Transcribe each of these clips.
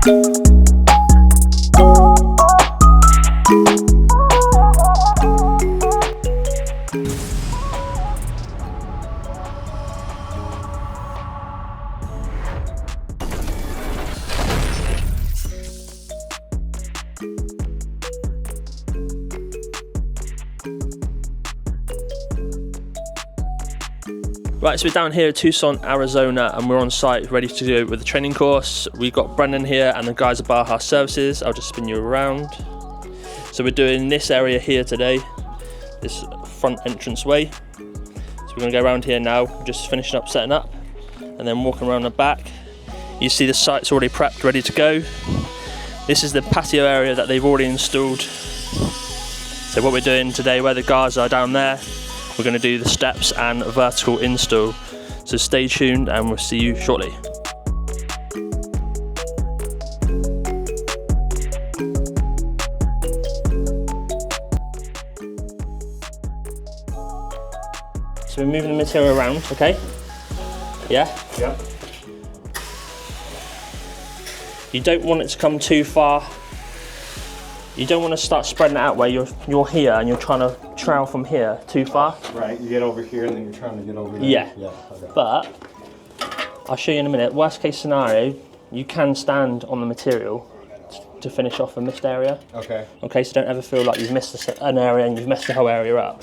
Right, so we're down here at Tucson, Arizona, and we're on site ready to go with the training course. We've got Brendan here and the guys at Baja Services. I'll just spin you around. So we're doing this area here today, this front entrance way. So we're gonna go around here now, just finishing up setting up, and then walking around the back. You see the site's already prepped, ready to go. This is the patio area that they've already installed. So what we're doing today, where the guards are down there, we're going to do the steps and vertical install. So stay tuned and we'll see you shortly. So we're moving the material around, okay? Yeah? Yeah. You don't want it to come too far. You don't want to start spreading it out where you're here and you're trying to trowel from here too far. Right, you get over here and then you're trying to get over there. Yeah. Okay. But I'll show you in a minute. Worst case scenario, you can stand on the material to finish off a missed area. Okay. Okay, so don't ever feel like you've missed an area and you've messed the whole area up.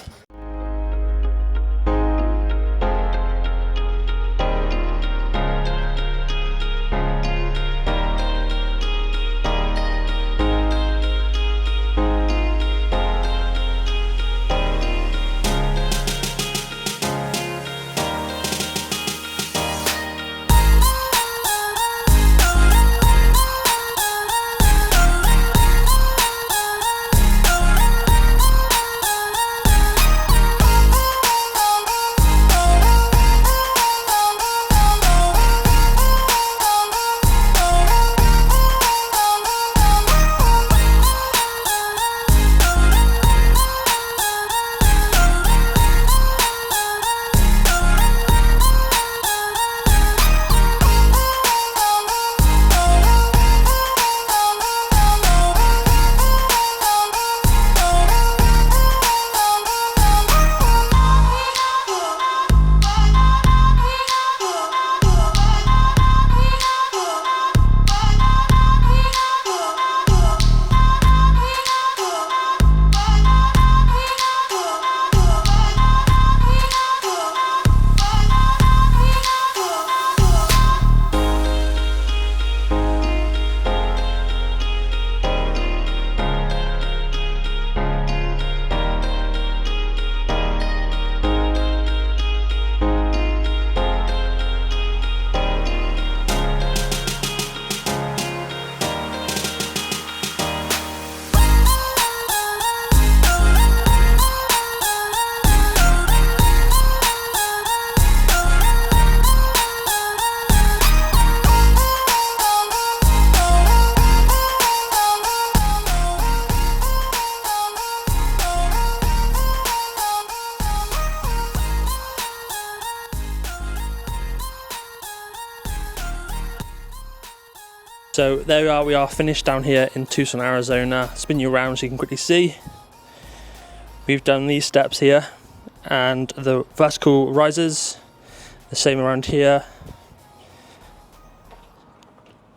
So there we are finished down here in Tucson, Arizona. Spin you around so you can quickly see. We've done these steps here and the vertical risers, the same around here.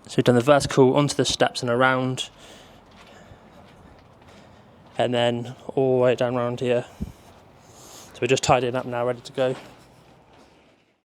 So we've done the vertical onto the steps and around, and then all the way down around here. So we're just tidying up now, ready to go.